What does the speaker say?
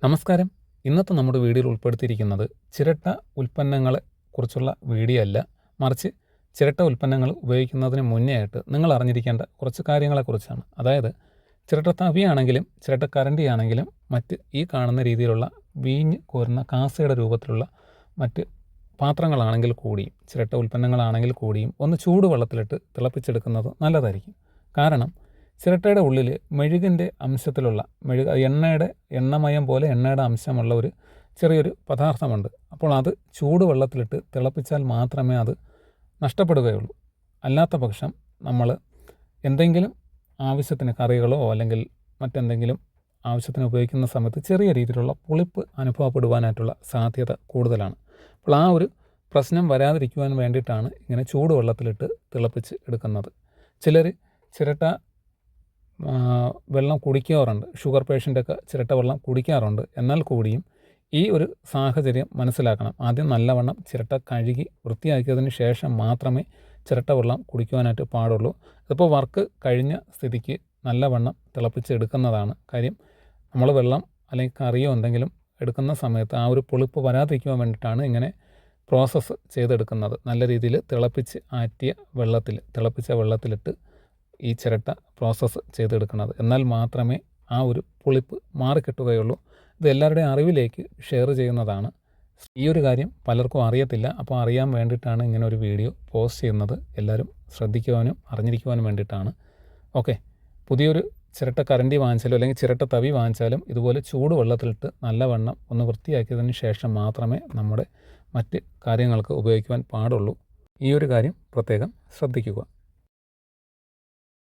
നമസ്കാരം. ഇന്നത്തെ നമ്മുടെ വീഡിയോയിൽ ഉൾപ്പെടുത്തിയിരിക്കുന്നത് ചിരട്ട ഉൽപ്പന്നങ്ങളെ കുറിച്ചുള്ള വീഡിയോ അല്ല, മറിച്ച് ചിരട്ട ഉൽപ്പന്നങ്ങൾ ഉപയോഗിക്കുന്നതിന് മുന്നേ ആയിട്ട് നിങ്ങൾ അറിഞ്ഞിരിക്കേണ്ട കുറച്ച് കാര്യങ്ങളെക്കുറിച്ചാണ്. അതായത് ചിരട്ട തവിയാണെങ്കിലും ചിരട്ട കരണ്ടിയാണെങ്കിലും മറ്റ് ഈ കാണുന്ന രീതിയിലുള്ള വീഞ്ഞ് കോരുന്ന കാസയുടെ രൂപത്തിലുള്ള മറ്റ് പാത്രങ്ങളാണെങ്കിൽ കൂടിയും ചിരട്ട ഉൽപ്പന്നങ്ങളാണെങ്കിൽ കൂടിയും ഒന്ന് ചൂടുവെള്ളത്തിലിട്ട് തിളപ്പിച്ചെടുക്കുന്നത് നല്ലതായിരിക്കും. കാരണം ചിരട്ടയുടെ ഉള്ളിൽ മെഴുകിൻ്റെ അംശത്തിലുള്ള എണ്ണമയം പോലെ എണ്ണയുടെ അംശമുള്ള ഒരു ചെറിയൊരു പദാർത്ഥമുണ്ട്. അപ്പോൾ അത് ചൂടുവെള്ളത്തിലിട്ട് തിളപ്പിച്ചാൽ മാത്രമേ അത് നഷ്ടപ്പെടുകയുള്ളൂ. അല്ലാത്ത പക്ഷം നമ്മൾ എന്തെങ്കിലും ആവശ്യത്തിന് കറികളോ അല്ലെങ്കിൽ മറ്റെന്തെങ്കിലും ആവശ്യത്തിന് ഉപയോഗിക്കുന്ന സമയത്ത് ചെറിയ രീതിയിലുള്ള പുളിപ്പ് അനുഭവപ്പെടുവാനായിട്ടുള്ള സാധ്യത കൂടുതലാണ്. അപ്പോൾ ആ ഒരു പ്രശ്നം വരാതിരിക്കുവാൻ വേണ്ടിയിട്ടാണ് ഇങ്ങനെ ചൂടുവെള്ളത്തിലിട്ട് തിളപ്പിച്ച് എടുക്കുന്നത്. ചിലർ ചിരട്ട വെള്ളം കുടിക്കാറുണ്ട്. ഷുഗർ പേഷ്യൻ്റൊക്കെ ചിരട്ട വെള്ളം കുടിക്കാറുണ്ട്. എന്നാൽ കൂടിയും ഈ ഒരു സാഹചര്യം മനസ്സിലാക്കണം. ആദ്യം നല്ലവണ്ണം ചിരട്ട കഴുകി വൃത്തിയാക്കിയതിന് ശേഷം മാത്രമേ ചിരട്ട വെള്ളം കുടിക്കുവാനായിട്ട് പാടുള്ളൂ. ഇതിപ്പോൾ വർക്ക് കഴിഞ്ഞ സ്ഥിതിക്ക് നല്ലവണ്ണം തിളപ്പിച്ച് എടുക്കുന്നതാണ് കാര്യം. നമ്മൾ വെള്ളം അല്ലെങ്കിൽ കറിയോ എന്തെങ്കിലും എടുക്കുന്ന സമയത്ത് ആ ഒരു പുളിപ്പ് വരാതിരിക്കുവാൻ വേണ്ടിയിട്ടാണ് ഇങ്ങനെ പ്രോസസ്സ് ചെയ്തെടുക്കുന്നത്. നല്ല രീതിയിൽ തിളപ്പിച്ച വെള്ളത്തിലിട്ട് ഈ ചിരട്ട പ്രോസസ്സ് ചെയ്തെടുക്കുന്നത്. എന്നാൽ മാത്രമേ ആ ഒരു പുളിപ്പ് മാറിക്കിട്ടുകയുള്ളൂ. ഇത് എല്ലാവരുടെയും അറിവിലേക്ക് ഷെയർ ചെയ്യുന്നതാണ്. ഈ ഒരു കാര്യം പലർക്കും അറിയത്തില്ല. അപ്പോൾ അറിയാൻ വേണ്ടിയിട്ടാണ് ഇങ്ങനെ ഒരു വീഡിയോ പോസ്റ്റ് ചെയ്യുന്നത്. എല്ലാവരും ശ്രദ്ധിക്കുവാനും അറിഞ്ഞിരിക്കുവാനും വേണ്ടിയിട്ടാണ്. ഓക്കെ, പുതിയൊരു ചിരട്ട കരണ്ടി വാങ്ങിച്ചാലും അല്ലെങ്കിൽ ചിരട്ട തവി വാങ്ങിച്ചാലും ഇതുപോലെ ചൂടുവെള്ളത്തിലിട്ട് നല്ലവണ്ണം ഒന്ന് വൃത്തിയാക്കിയതിന് ശേഷം മാത്രമേ നമ്മുടെ മറ്റ് കാര്യങ്ങൾക്ക് ഉപയോഗിക്കുവാൻ പാടുള്ളൂ. ഈ ഒരു കാര്യം പ്രത്യേകം ശ്രദ്ധിക്കുക.